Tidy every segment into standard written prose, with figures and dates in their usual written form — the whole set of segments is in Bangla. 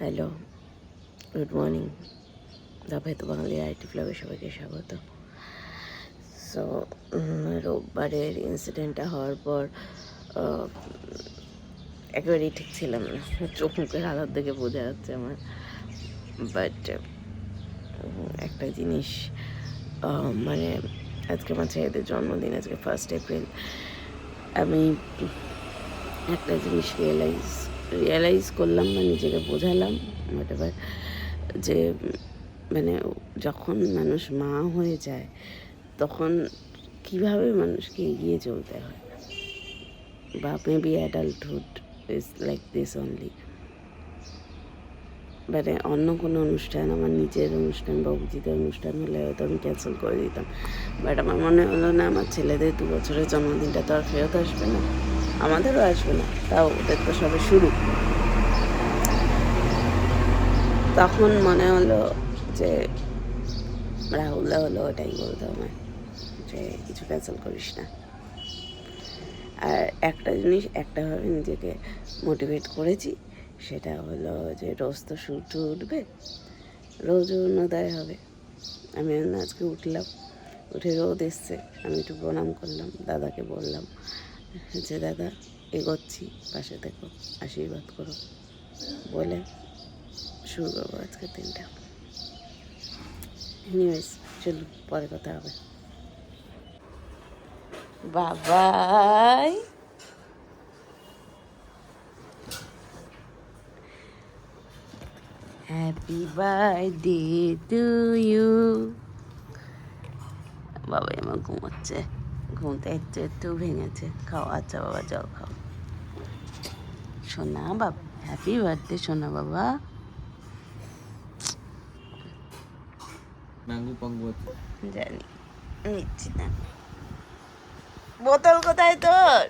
Hello, good morning. দাবাই তো বাঙালি আইটি ফ্লগে সবাইকে স্বাগত। সো রোববারের ইনসিডেন্টটা হওয়ার পর একেবারেই ঠিক ছিলাম না, চোখ মুখের হালত দেখে বোঝা যাচ্ছে আমার। বাট একটা জিনিস, মানে আজকে আমার ছেলেদের জন্মদিন, আজকে 1 এপ্রিল। আমি একটা জিনিস রিয়েলাইজ করলাম বা নিজেকে বোঝালাম হোয়াটএভার, যে মানে যখন মানুষ মা হয়ে যায় তখন কিভাবে মানুষকে এগিয়ে চলতে হয়, বা maybe adulthood is like this only. মানে অন্য কোনো অনুষ্ঠান, আমার নিজের অনুষ্ঠান বা অভিজিতের অনুষ্ঠান হলে হয়তো আমি ক্যান্সেল করে দিতাম, বাট আমার মনে হলো না, আমার ছেলেদের 2 বছরের জন্মদিনটা তো আর ফেরত আসবে না, আমাদেরও আসবে না, তাও ওদের তো সবে শুরু। তখন মনে হলো যে রাহুলদা হলো ওটাই বলতো আমায় যে কিছু ক্যান্সেল করিস না। আর একটা জিনিস একটাভাবে নিজেকে মোটিভেট করেছি, সেটা হলো যে রোজ তো সূর্য উঠবে, রোজ অরুণোদয় হবে। আমি আজকে উঠলাম, উঠে রোদ এসছে, আমি একটু প্রণাম করলাম, দাদাকে বললাম যে দাদা এগোচ্ছি, পাশে দেখো, আশীর্বাদ করো, বলে শুরু করবো আজকের দিনটা। এনিওয়েজ, চলুন পরে কথা হবে। বাবাই, হ্যাপি বার্থডে টু ইউ। বাবাই আমার ঘুমোচ্ছে, ঘুমতে একটু একটু ভেঙেছে। খাও, আচ্ছা বাবা জল খাও। সোনা বাবা, হ্যাপি বার্থডে সোনা বাবা। জানি, নিচ্ছি না। বোতল কোথায় তোর?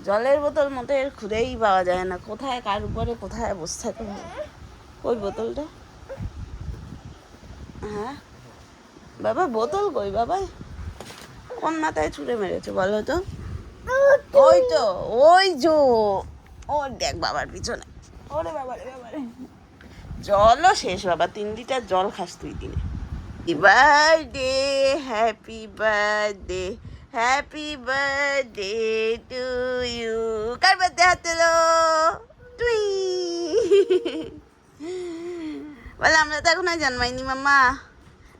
জলের বোতল মতো এর খুঁজেই পাওয়া যায় না, কোথায় কার উপরে কোথায় বসে থাকে। ওই বোতলটা, হ্যাঁ বাবা বোতল কই বাবা? কোন মাথায় ছুঁড়ে মেরেছে বলো তো? ওই তো, ওই যো, ও দেখ বাবার পিছনে। ওরে বাবারে বাবারে, জলও শেষ বাবা, 3 লিটার জল খাস তুই দিনে। Birthday, happy birthday, happy birthday to you. কার বার্থডে হাত এলো? তুই বলে আমরা তো এখন আর জন্মাইনি মাম্মা,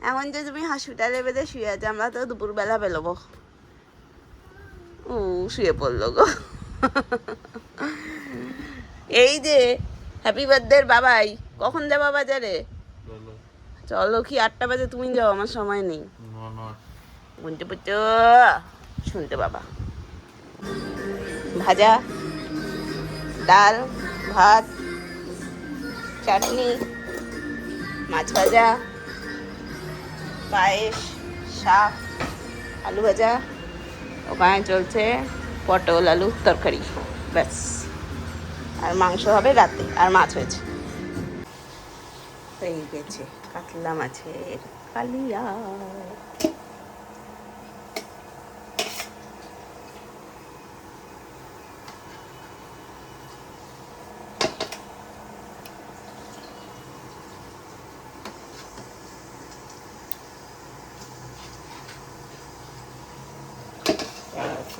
এখন যে তুমি হসপিটালে বেঁধে শুয়ে আছে, আমরা তো দুপুরবেলা বেরোবো। ও শুয়ে পড়লো গো। এই যে হ্যাপি বার্থডে বাবাই, কখন যাবা বাজারে? চলো, কি 8টা বাজে? তুমি যাও, আমার সময় নেই। বুঝতে পারছো? শুনতে বাবা, ভাজা, ডাল, ভাত, চাটনি, মাছ ভাজা, পায়েস, শাক, আলু ভাজা, ওখানে চলছে পটল আলু তরকারি, ব্যাস। আর মাংস হবে রাতে, আর মাছ হয়েছে, হয়ে গেছে কাতলা মাছের কালিয়া।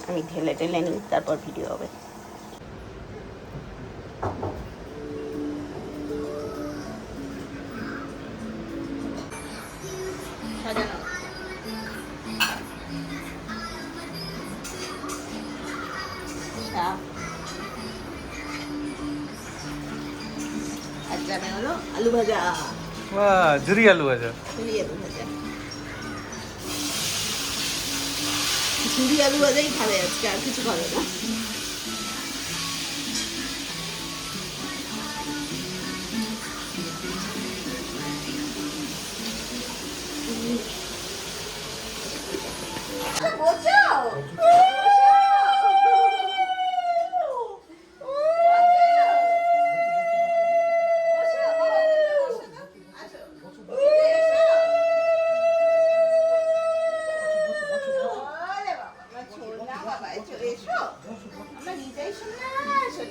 আমি ঢেলে ঢেলে নিই, তারপর ভিডিও হবে। সাজানো আর জানে হলো আলু ভাজা। ঝুরি আলু ভাজা, ঝুরি আলু ভাজা, ঝুরি আলু ভাজাই খাবে আজকে, আর কিছু খাবে না।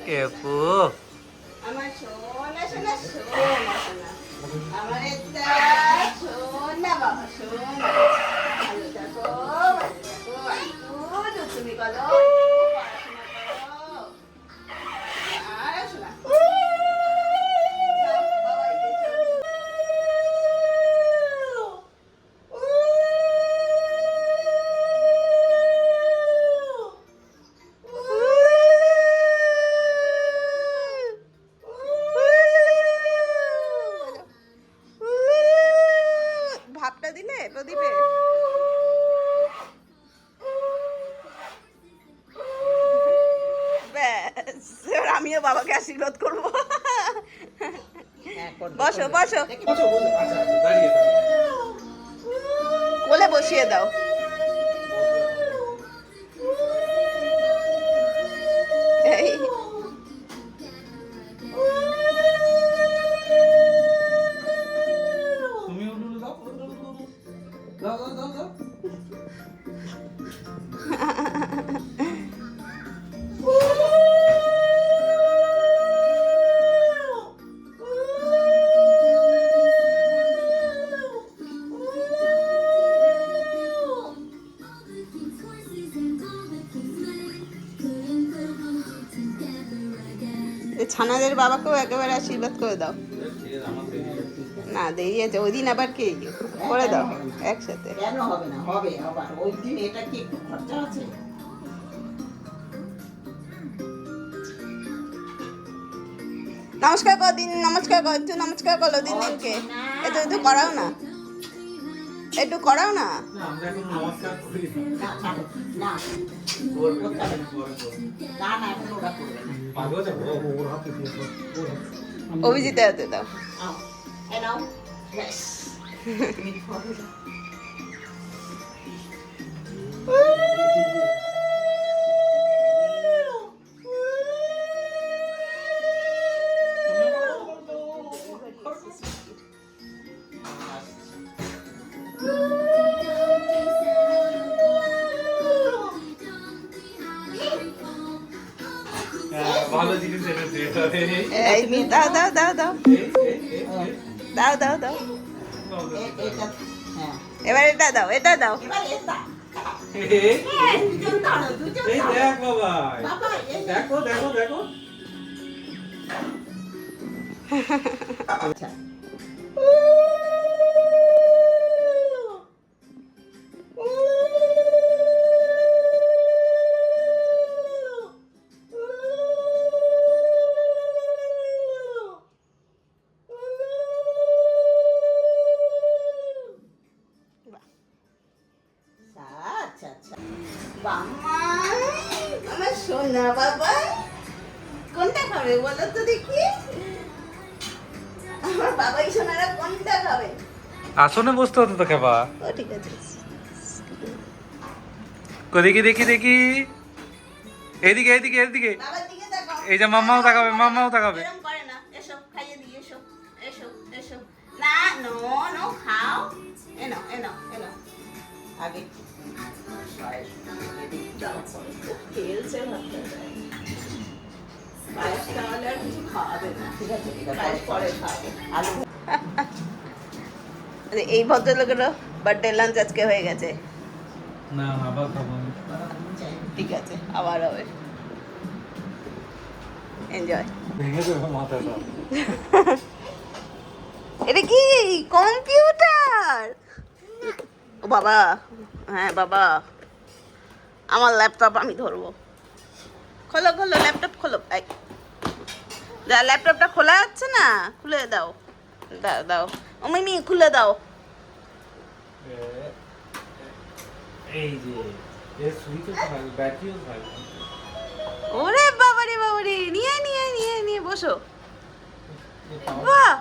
কেপু আমার সোনা শোনা শোনা শোনা আমার এটা শোনা বাবা শোনা ভালো থাকো একটু তুমি বলো পড়াশোনা করো আর শোনা বাবা এসেছো ভাবটা দিলে প্রদীপে ব্যাস এবার আমিও বাবাকে আশীর্বাদ করবো বসো বসো কোলে বসিয়ে দাও এই তুমি দাও দাও দাও দাও ছানাদের বাবাকেও একেবারে আশীর্বাদ করে দাও না দেরি আছে ওই দিন আবার কে করে দাও একসাথে কেন হবে না হবে আবার ওই দিন এটা কি একটু খরচা আছে নমস্কার কর দিন নমস্কার কর একটু নমস্কার করো দিন দিনকে একটু একটু করাও না একটু করাও না না আমরা এখন নমস্কার করি না ছাড়ো, না করবে করতে হবে না। পরে করবে না না এখন ওরা করবে না পাগল যাবো ওর হাতে দিয়ে ওর হাতে অভিজিতে হাতে দাও আও এ নাও ব্যাস তুমি ধরো না। ভালো জিনিস এনেছে এই দাও দাও দাও দাও দাও দাও দাও এটা হ্যাঁ এবার এটা দাও এটা দাও এবার এটা এই দুজন ধরো দুজন ধরো। দেখ বাবা বাবা এই দেখো দেখো দেখো আচ্ছা আচ্ছা আচ্ছা বাবা আমার সোনা বাবা কোনটা খাবে বলো তো দেখি আমার বাবাই সোনারা কোনটা খাবে আসনে বসতে হতো তো খেবা ও ঠিক আছে দেখি দেখি দেখি এইদিকে এইদিকে এইদিকে বাবার দিকে তাকাও এই যে মাম্মাও তাকাবে মাম্মাও তাকাবে এরকম করে না এসো খাইয়ে দিই এসো এসো এসো না নো নো খাও এনো এনো এনো আগে খেলছে ভাবতে পায়েস খাওয়ালে আর কিছু খাওয়াবে না ঠিক আছে এটা পায়েস পরে খাওয়াবে আলু এই ভদ্রলোকেরও বার্থডে লাঞ্চ আজকে হয়ে গেছে না আবার খাবো ঠিক আছে আবার হবে এনজয় ভেঙে দেবো মাথা সব এটা কি কম্পিউটার ও বাবা হ্যাঁ বাবা আমার ল্যাপটপ আমি ধরবো খোলো খোলো ল্যাপটপ খোলো এই যা ল্যাপটপটা খোলা যাচ্ছে না খুলে দাও দাও দাও ও মিমি খুলে দাও এই যে এর সুইচও থাকবে ব্যাটারিও থাকবে ওরে বাবারে বাবারে নিয়ে নিয়ে নিয়ে নিয়ে বসো বাহ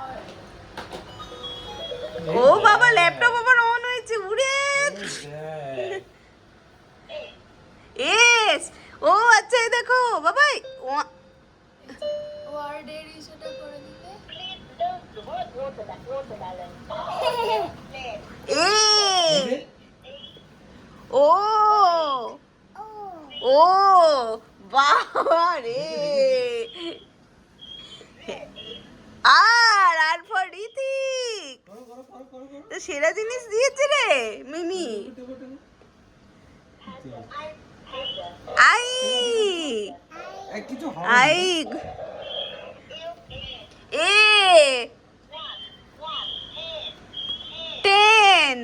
ও বাবা ল্যাপটপ আবার অন হয়েছে উড়ে এস ও আচ্ছা এই দেখো বাবাই ওয়ার্ডের ইস্যুটা করে দিতে এ ও ও বাবা রে আর ফর ঋতিক। তো সেরা জিনিস দিয়েছে রে মিমি। আই কিছু আই এ 10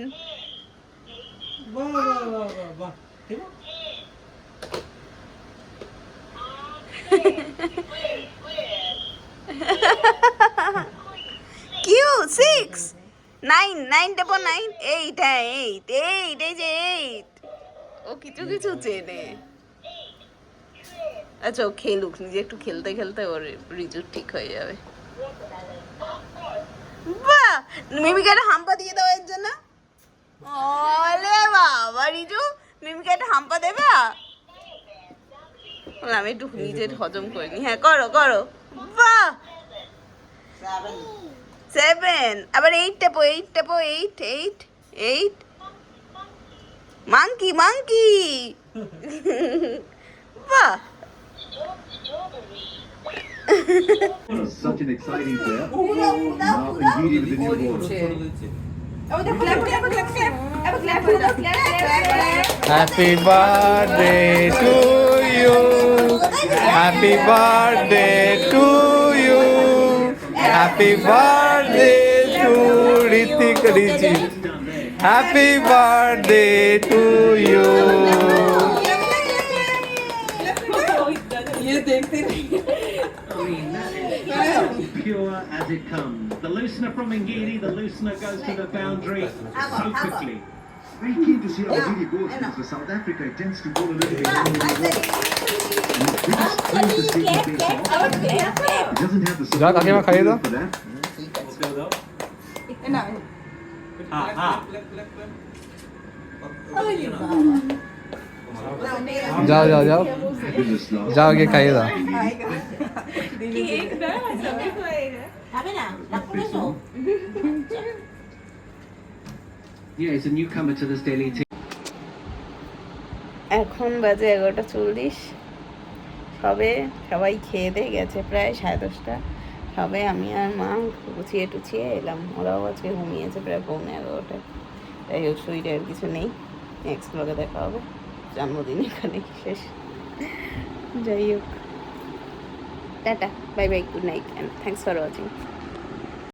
বাহ বাহ বাহ বাহ বাহ ঠিক আছে কিউ 6 9 9 ডবল 9 8 হ্যাঁ 8 8 এই যে 8 ও কিছু কিছু চেনে। আচ্ছা ও খেলুক, নিজে একটু খেলতে খেলতে ওর রিজু ঠিক হয়ে যাবে। বাহ মিমিকে একটা হাম্পা দিয়ে দাও এর জন্য। ওলে বাবা রিজু মিমিকে একটা হাম্পা দেবে? আমি একটু নিজের হজম করিনি। হ্যাঁ করো করো। বাহ 7 আবার 8 টেপো 8 টেপো 8 8 8 মাঙ্কি মাঙ্কি। বাহ Such an exciting player. Now Ngidi with the new ball. Happy birthday to you. Happy birthday to you. Happy birthday to Ritik Riji. Happy birthday to you. Pure as it comes. The loosener from Ngidi, the loosener goes to the boundary so quickly. Very keen to see how Ngidi goes because the South Africa tends to go a little bit long in the ball. And it's pretty strange to see him face off. He doesn't have the जा, काकीमा खाइए तो। for that. जाओ जाओ जाओ Goodness last. जाओ ये खाइए तो। খাবে না তা করেছো Yeah, he's a newcomer to this Delhi team. এখন বাজে 11:40। সবে সবাই খেয়ে দিয়ে গেছে প্রায় 10:30। সবে আমি আর মা গুছিয়ে টুছিয়ে এলাম। ওরাও আজকে ঘুমিয়েছে প্রায় 11:15। তাই হোক শরীরে আর কিছু নেই। নেক্সট ব্লগে দেখা হবে। জন্মদিন এখানে শেষ। যাই হোক tata bye bye good night and thanks for watching.